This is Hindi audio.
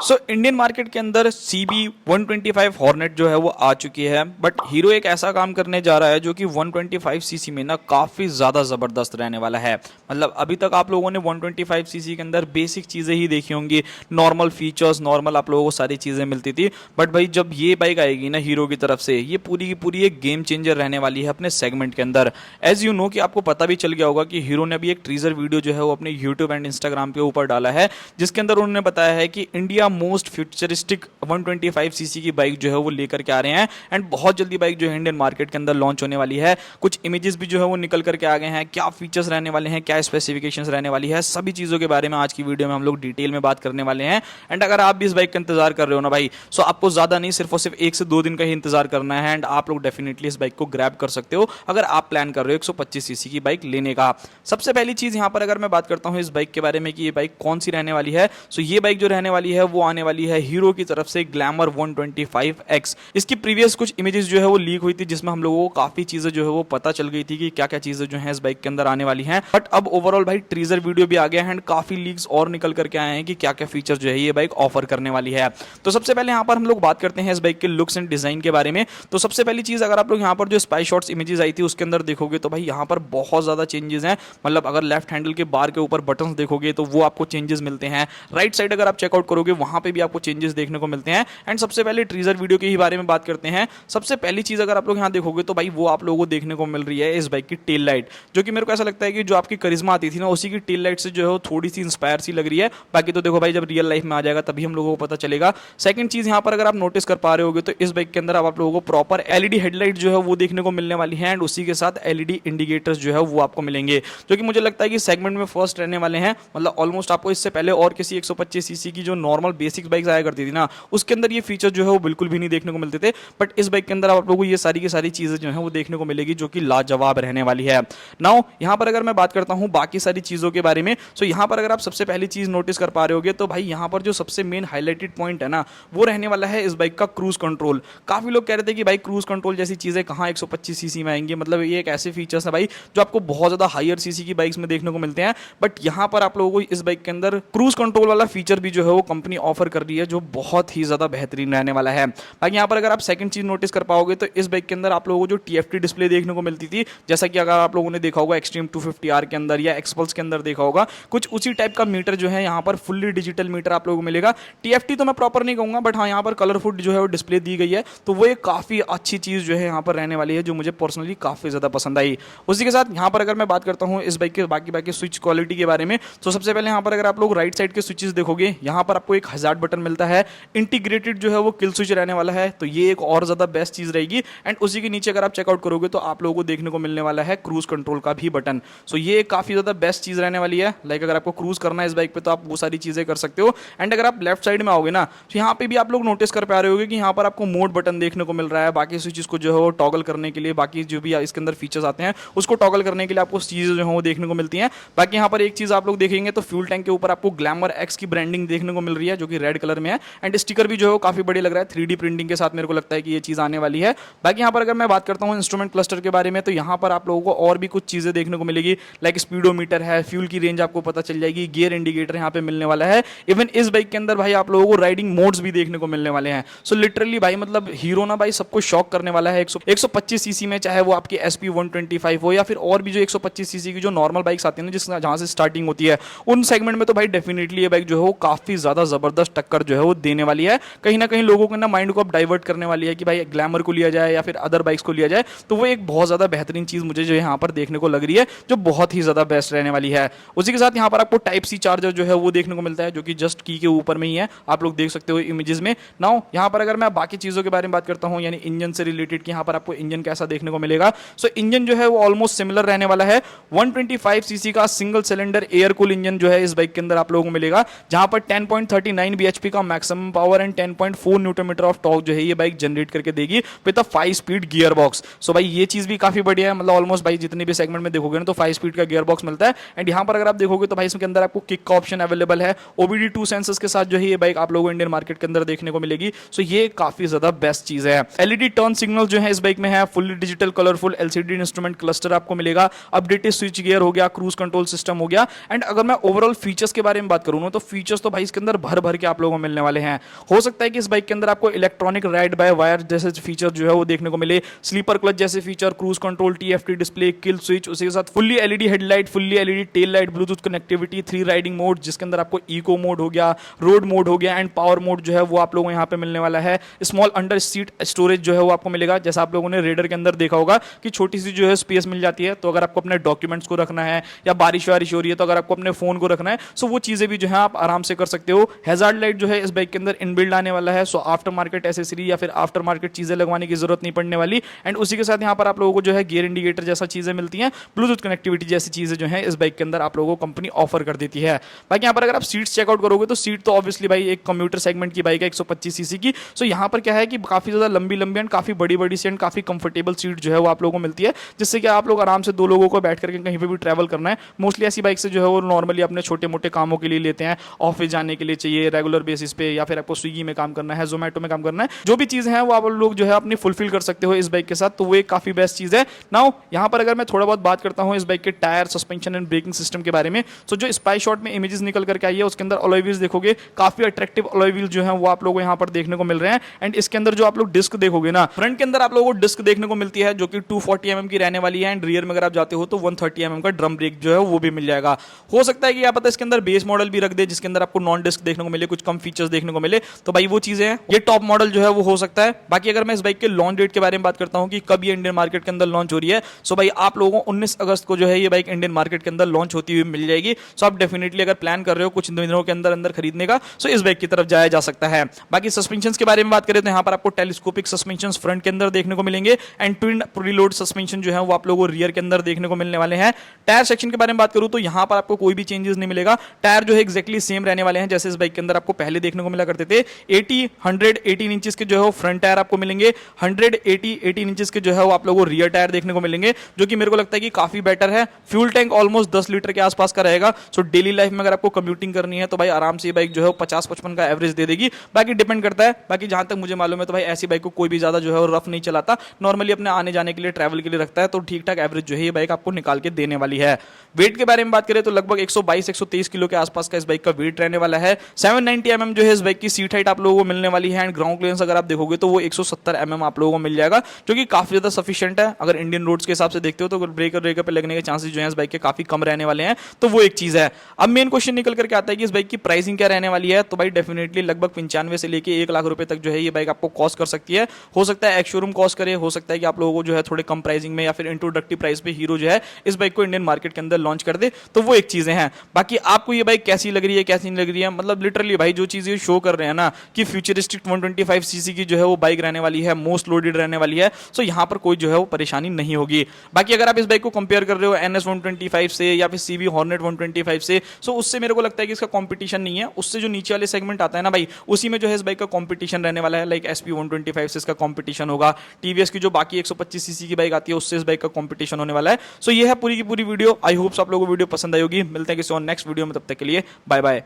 सो इंडियन मार्केट के अंदर CB 125 हॉर्नेट जो है वो आ चुकी है, बट हीरो एक ऐसा काम करने जा रहा है जो कि 125 सीसी में ना काफ़ी ज़्यादा ज़बरदस्त रहने वाला है। मतलब अभी तक आप लोगों ने 125 सीसी के अंदर बेसिक चीज़ें ही देखी होंगी, नॉर्मल फीचर्स, नॉर्मल आप लोगों को सारी चीज़ें मिलती थी। बट भाई जब ये बाइक आएगी ना हीरो की तरफ से, ये पूरी की पूरी एक गेम चेंजर रहने वाली है अपने सेगमेंट के अंदर। एज यू नो कि आपको पता भी चल गया होगा कि हीरो ने अभी एक टीजर वीडियो जो है वो अपने यूट्यूब एंड इंस्टाग्राम के ऊपर डाला है, जिसके अंदर उन्होंने बताया है कि इंडिया मोस्ट फ्यूचरिस्टिक 125 सीसी की बाइक जो है वो लेकर के आ रहे हैं एंड बहुत जल्दी बाइक जो है इंडियन मार्केट के अंदर लॉन्च होने वाली है। कुछ इमेजेस भी जो है वो निकल करके आ गए हैं, क्या फीचर्स रहने वाले हैं, क्या स्पेसिफिकेशंस रहने वाली है, सभी चीज़ों के बारे में आज की वीडियो में हम लोग डिटेल में बात करने वाले हैं। एंड अगर आप भी इस बाइक का इंतजार कर रहे हो ना भाई, सो आपको ज़्यादा नहीं, सिर्फ और सिर्फ 1 से 2 दिन का ही इंतजार करना है एंड आप लोग डेफिनेटली इस बाइक को ग्रैब कर सकते हो अगर आप प्लान कर रहे हो 125 सीसी की बाइक लेने का। सबसे पहली चीज़ यहाँ पर अगर मैं बात करता हूँ इस बाइक के बारे में कि ये बाइक कौन सी रहने वाली है, सो ये बाइक जो रहने वाली है वो आने वाली है हीरो की तरफ से ग्लैमर 125X। इसकी प्रीवियस कुछ इमेजेस जो है वो लीक हुई थी, जिसमें हम लोगों को काफी चीजें जो है वो पता चल गई थी कि क्या क्या चीजें जो है इस बाइक के अंदर आने वाली हैं। बट अब ओवरऑल भाई टीजर वीडियो भी आ गया है एंड काफी लीक्स और निकल करके आए हैं कि क्या क्या फीचर जो है ये बाइक ऑफर करने वाली है। तो सबसे पहले यहाँ पर हम लोग बात करते हैं इस बाइक के लुक्स एंड डिजाइन के बारे में। तो सबसे पहली चीज, अगर आप लोग यहाँ पर जो स्पाई शॉट्स इमेजेस आई थी उसके अंदर देखोगे तो भाई यहाँ पर बहुत ज्यादा चेंजेस हैं। मतलब अगर लेफ्ट हैंडल के बार के ऊपर बटन देखोगे तो वो आपको चेंजेस मिलते हैं, राइट साइड अगर आप चेकआउट करोगे वहां पे भी आपको चेंजेस देखने को मिलते हैं। एंड सबसे पहले टीजर वीडियो के ही बारे में बात करते हैं। सबसे पहली चीज अगर आप लोग यहाँ देखोगे तो भाई वो आप लोगों को देखने को मिल रही है इस बाइक की टेल लाइट, जो कि मेरे को ऐसा लगता है कि जो आपकी करिश्मा आती थी ना उसी की टेल लाइट से जो है वो थोड़ी सी इंस्पायर सी लग रही है। बाकी तो देखो भाई जब रियल लाइफ में आ जाएगा तभी हम लोगों को पता चलेगा। सेकंड चीज यहाँ पर अगर आप नोटिस कर पा रहे होगे तो इस बाइक के अंदर आप लोगों को प्रॉपर एलईडी हेडलाइट जो है वो देखने को मिलने वाली है एंड उसी के साथ एलईडी इंडिकेटर्स जो है वो आपको मिलेंगे, जो कि मुझे लगता है कि सेगमेंट में फर्स्ट रहने वाले हैं। मतलब ऑलमोस्ट आपको इससे पहले और किसी 125 सीसी की जो नॉर्मल बेसिक बाइक्स आया करती थी ना उसके अंदर ये फीचर जो है वो बिल्कुल भी नहीं देखने को मिलते थे, बट इस बाइक के अंदर आप लोगों को ये सारी की सारी चीजें जो है वो देखने को मिलेगी जो कि लाजवाब रहने वाली है। नाउ यहाँ पर अगर मैं बात करता हूँ बाकी सारी चीजों के बारे में, सो यहाँ पर अगर आप सबसे पहली चीज नोटिस कर पा रहे होगे तो भाई यहाँ पर जो सबसे मेन हाईलाइटेड पॉइंट है ना वो रहने वाला है इस बाइक का क्रूज कंट्रोल। काफी लोग कह रहे थे कि भाई क्रूज कंट्रोल जैसी चीजें कहाँ 125 सीसी में आएंगे, मतलब ये एक ऐसे फीचर्स है भाई जो आपको बहुत ज्यादा हायर सीसी की बाइक्स में देखने को मिलते हैं, बट यहाँ पर आप लोगों को इस बाइक के अंदर क्रूज कंट्रोल वाला फीचर भी जो है वो कंपनी ऑफर कर रही है, जो बहुत ही ज्यादा बेहतरीन रहने वाला है। बाकी यहाँ पर अगर आप सेकंड चीज नोटिस कर पाओगे तो इस बाइक के अंदर आप लोगों को जो TFT डिस्प्ले देखने को मिलती थी, जैसा कि अगर आप लोगों ने देखा होगा एक्सट्रीम 250R के अंदर या एक्सपल्स के अंदर देखा होगा, कुछ उसी टाइप का मीटर जो है यहाँ पर फुल्ली डिजिटल मीटर आप लोगों को मिलेगा। TFT तो मैं प्रॉपर नहीं कहूंगा, बट हाँ यहाँ पर कलरफुल जो है वो डिस्प्ले दी गई है, तो वो एक काफी अच्छी चीज जो है यहाँ पर रहने वाली है, जो मुझे पर्सनली काफी ज्यादा पसंद आई। उसी के साथ यहाँ पर अगर मैं बात करता हूँ इस बाइक के बाकी स्विच क्वालिटी के बारे में, तो सबसे पहले यहाँ पर अगर आप लोग राइट साइड के स्विचेस देखोगे, यहाँ पर आपको एक हजार्ड बटन मिलता है, इंटीग्रेटेड जो है वो किल स्विच रहने वाला है, तो ये एक और ज्यादा बेस्ट चीज रहेगी। एंड उसी के नीचे अगर आप चेकआउट करोगे तो आप लोगों को देखने को मिलने वाला है क्रूज कंट्रोल का भी बटन। सो ये काफी ज्यादा बेस्ट चीज रहने वाली है। लाइक अगर आपको क्रूज करना है इस बाइक पे तो आप वो सारी चीजें कर सकते हो। एंड अगर आप लेफ्ट साइड में आओगे ना तो यहाँ पे भी आप लोग नोटिस कर पा रहे होगे कि यहाँ पर आपको मोड बटन देखने को मिल रहा है, बाकी स्विचेस को जो है वो टॉगल करने के लिए, बाकी जो भी इसके अंदर फीचर्स आते हैं उसको टॉगल करने के लिए आपको चीजें जो है वो देखने को मिलती हैं। बाकी यहाँ पर एक चीज आप लोग देखेंगे तो फ्यूल टैंक के ऊपर आपको ग्लैमर X की ब्रांडिंग देखने को मिल रही है, जो कि रेड कलर में है। एंड स्टिकर भी जो है वो काफी बढ़िया लग रहा है, 3D प्रिंटिंग के साथ मेरे को लगता है कि ये चीज आने वाली है। बाकी यहाँ पर अगर मैं बात करता हूँ इंस्ट्रूमेंट क्लस्टर के बारे में, तो यहाँ पर आप लोगों को और भी कुछ चीजें देखने को मिलेगी, लाइक स्पीडोमीटर है, फ्यूल की रेंज आपको पता चल जाएगी, गियर इंडिकेटर यहाँ पे मिलने वाला है। इवन इस बाइक के अंदर भाई आप लोगों को राइडिंग मोड्स भी देखने को मिलने वाले हैं। सो लिटरली भाई मतलब हीरो ना भाई सबको शॉक करने वाला है 125 सीसी में, चाहे वो आपकी SP 125 हो या फिर और भी जो 125 सीसी की जो नॉर्मल बाइक्स आती है ना जहां से स्टार्टिंग होती है, उन सेगमेंट में तो भाई डेफिनेटली ये बाइक जो है वो काफी ज्यादा जबरदस्त टक्कर जो है वो देने वाली है। कहीं ना कहीं लोगों के ना माइंड को अब डाइवर्ट करने वाली है कि भाई ग्लैमर को लिया जाए या फिर अदर बाइक्स को लिया जाए, तो वो एक बहुत ज्यादा बेहतरीन चीज मुझे जो यहाँ पर देखने को लग रही है, जो बहुत ही ज्यादा बेस्ट रहने वाली है। उसी के साथ यहाँ पर आपको Type-C चार्जर जो है वो देखने को मिलता है, जो कि जस्ट की के ऊपर में ही है, आप लोग देख सकते हो इमेजेस में। नाउ यहाँ पर अगर मैं बाकी चीजों के बारे में बात करता हूँ, यानी इंजन से रिलेटेड कि यहाँ पर आपको इंजन कैसा देखने को मिलेगा, सो इंजन जो है वो ऑलमोस्ट सिमिलर रहने वाला है। 125 सीसी का single cylinder air cool engine जो है इस बाइक के अंदर आप लोगों को मिलेगा, जहां पर 10.39 bhp का maximum power and 10.4 newton metre of torque जो है ये बाइक जनरेट करके देगी with a 5 speed gear box. So भाई ये चीज भी काफी बढ़िया है, मतलब ऑलमोस्ट भाई जितने भी सेगमेंट में देखोगे ना तो 5 स्पीड का गियर बॉक्स मिलता है। एंड यहाँ पर अगर आप देखोगे तो भाई इसके अंदर आपको किक का ऑप्शन अवेलेबल है, OBD2 सेंसर्स के साथ जो है ये बाइक आप लोगों को इंडियन मार्केट के अंदर देखने को मिलेगी। सो ये काफी ज्यादा बेस्ट चीज है। LED टर्न सिग्नल जो है इस बाइक में है, fully digital colourful LCD instrument cluster आपको मिलेगा, अपडेटेड स्विच गियर हो गया, क्रूज कंट्रोल सिस्टम हो गया। एंड अगर मैं ओवरऑल फीचर्स के बारे में बात करूँ ना तो फीचर्स तो भाई इसके अंदर भर भर कवर के आप लोगों को मिलने वाले हैं। हो सकता है कि इस बाइक के अंदर आपको इलेक्ट्रॉनिक राइड बाय वायर जैसे फीचर जो है वो देखने को मिले, स्लीपर क्लच जैसे feature, cruise control, TFT display, kill switch, उसी के साथ fully LED headlight, fully LED tail light, Bluetooth connectivity, 3 riding mode जिसके अंदर आपको इको मोड हो गया, रोड मोड हो गया एंड पावर मोड जो है वो आप लोगों को यहाँ पे मिलने वाला है। स्मॉल अंडर सीट स्टोरेज जो है वो आपको मिलेगा, जैसा आप लोगों ने रेडर के अंदर देखा होगा कि छोटी सी जो है स्पेस मिल जाती है, तो अगर आपको अपने डॉक्यूमेंट्स को रखना है या बारिश वारिश हो रही है तो अगर आपको अपने फोन को रखना है, सो वो चीजें भी जो है आप आराम से कर सकते हो। हैजार्ड लाइट जो है इस बाइक के अंदर इनबिल्ड आने वाला है, सो आफ्टर मार्केट एसेसरी या फिर आफ्टर मार्केट चीजें लगवाने की जरूरत नहीं पड़ने वाली। एंड उसी के साथ यहाँ पर आप लोगों को जो है गियर इंडिकेटर जैसा चीजें मिलती हैं, ब्लूटूथ कनेक्टिविटी जैसी चीजें जो है इस बाइक के अंदर आप लोगों को कंपनी ऑफर कर देती है। बाकी यहाँ पर अगर आप सीट्स चेकआउट करोगे तो सीट तो ऑब्वियसली भाई एक कम्यूटर सेगमेंट की बाइक है 125 सीसी की, सो यहाँ पर क्या है कि काफी ज्यादा लंबी लंबी एंड काफी बड़ी बड़ी सी एंड काफी कंफर्टेबल सीट जो है वो आप लोगों को मिलती है, जिससे कि आप लोग आराम से 2 लोगों को बैठ करके कहीं पे भी ट्रैवल करना है। मोस्टली ऐसी बाइक से जो है वो नॉर्मली अपने छोटे मोटे कामों के लिए लेते हैं, ऑफिस जाने के लिए चाहिए रेगुलर बेसिस पे, या फिर आपको स्विगी में काम करना है, जोमेटो में काम करना है, जो भी चीजें हैं वो आप लोग जो है अपनी फुलफिल कर सकते हो इस बाइक के साथ, तो वो एक काफी बेस्ट चीज है। नाउ यहाँ पर अगर मैं थोड़ा बहुत बात करता हूँ इस बाइक के tyre, suspension and braking system के बारे में, तो जो स्पाई शॉट में इमेजेस निकल करके आई है उसके अंदर अलॉय व्हील्स देखोगे, काफी अट्रैक्टिव अलॉय व्हील्स जो है वो आप लोगों को यहाँ पर देखने को मिल रहे हैं। एंड इसके अंदर जो आप लोग डिस्क देखोगे ना, फ्रंट के अंदर आप लोगों को डिस्क देखने को मिलती है जो कि 240 mm की रहने वाली है, एंड रियर में अगर आप जाते हो तो 130 mm का ड्रम ब्रेक जो है वो भी मिल जाएगा। हो सकता है कि क्या पता इसके अंदर बेस मॉडल भी रख दे जिसके अंदर आपको नॉन डिस्क देखने को मिले, कुछ कम फीचर्स देखने को मिले, तो भाई वो चीजें हैं, ये टॉप मॉडल जो है वो हो सकता है। बाकी अगर मैं इस बाइक के लॉन्च डेट के बारे में बात करता हूँ कि कब ये इंडियन मार्केट के अंदर लॉन्च हो रही है, सो भाई आप लोगों को 19 अगस्त को जो है ये बाइक इंडियन मार्केट के अंदर लॉन्च होती हुई मिल जाएगी। सो आप डेफिनेटली अगर प्लान कर रहे हो कुछ दिनों के अंदर अंदर खरीदने का, सो इस बाइक की तरफ जाया जा सकता है। बाकी सस्पेंशन के बारे में बात करें तो यहाँ पर आपको टेलीस्कोपिक सस्पेंशन फ्रंट के अंदर देखने को मिलेंगे एंड ट्विन प्रीलोड सस्पेंशन जो है वो आप लोगों को रियर के अंदर देखने को मिलने वाले हैं। टायर सेक्शन के बारे में बात करूं तो यहाँ पर आपको कोई भी चेंजेस नहीं मिलेगा, टायर जो है एक्जैक्टली सेम रहने वाले हैं जैसे इस बाइक के अंदर आपको पहले देखने को मिला करते थे। 18 इंचेस के जो है वो फ्रंट टायर आपको मिलेंगे, 18 इंचेस के जो है वो आप लोगों को रियर टायर देखने को मिलेंगे, जो कि मेरे को लगता है कि काफी बेटर है। फ्यूल टैंक ऑलमोस्ट 10 लीटर के आसपास का रहेगा, सो डेली लाइफ में अगर आपको कम्यूटिंग करनी है तो भाई आराम से ये बाइक जो है 50-55 का एवरेज दे देगी। बाकी डिपेंड करता है, बाकी जहां तक मुझे मालूम है तो भाई ऐसी बाइक को कोई भी ज्यादा जो है वो रफ नहीं चलाता, नॉर्मली अपने आने जाने के लिए ट्रैवल के लिए रखता है, तो ठीक ठाक एवरेज जो है ये बाइक आपको निकाल के देने वाली है। वेट के बारे में बात करें तो लगभग 122-123 किलो के आसपास का इस बाइक का वेट रहने वाला है। 790 mm जो है इस बाइक की सीट हाइट आप लोगों को मिलने वाली है, एंड ग्राउंड क्लियरेंस अगर आप देखोगे तो वो 170 mm आप लोगों को मिल जाएगा, जो कि काफी ज्यादा सफिशिएंट है। अगर इंडियन रोड्स के हिसाब से देखते हो तो ब्रेकर पे लगने के चांसेस जो है इस बाइक के काफी कम रहने वाले हैं, तो वो एक चीज है। अब मेन क्वेश्चन निकल करके आता है कि इस बाइक की प्राइसिंग क्या रहने वाली है, तो भाई डेफिनेटली लगभग 95 से लेके 1 लाख रुपए तक जो है ये बाइक आपको कॉस्ट कर सकती है। हो सकता है एक्स शोरूम कॉस्ट करे, हो सकता है कि आप लोगों को जो है थोड़े कम प्राइसिंग में या फिर इंट्रोडक्टिव प्राइस पे हीरो जो है इस बाइक को इंडियन मार्केट के अंदर लॉन्च कर दे, तो वो एक चीजें हैं। बाकी आपको ये बाइक कैसी लग रही है कैसी नहीं लग रही है, मतलब लिटरली भाई जो चीजें शो कर रहे हैं ना कि फ्यूचरिस्टिक 125 सीसी की जो है वो बाइक रहने वाली है, मोस्ट लोडेड रहने वाली है, सो यहाँ पर कोई जो है वो परेशानी नहीं होगी। बाकी अगर आप इस बाइक को कंपेयर कर रहे हो NS 125 से या फिर CB हॉर्नेट 125 से, सो उससे मेरे को लगता है कि इसका कंपटीशन नहीं है, उससे जो नीचे वाले सेगमेंट आता है ना भाई, उसी में जो है इस बाइक का कंपटीशन रहने वाला है। लाइक SP 125 से इसका कंपटीशन होगा, TVS की जो बाकी 125 सीसी की बाइक आती है उससे इस बाइक का कंपटीशन होने वाला है। सो ये है पूरी की पूरी वीडियो। आई होप आप लोगों को वीडियो पसंद आई होगी। मिलते हैं किसी और नेक्स्ट वीडियो में, तब तक के लिए बाय बाय।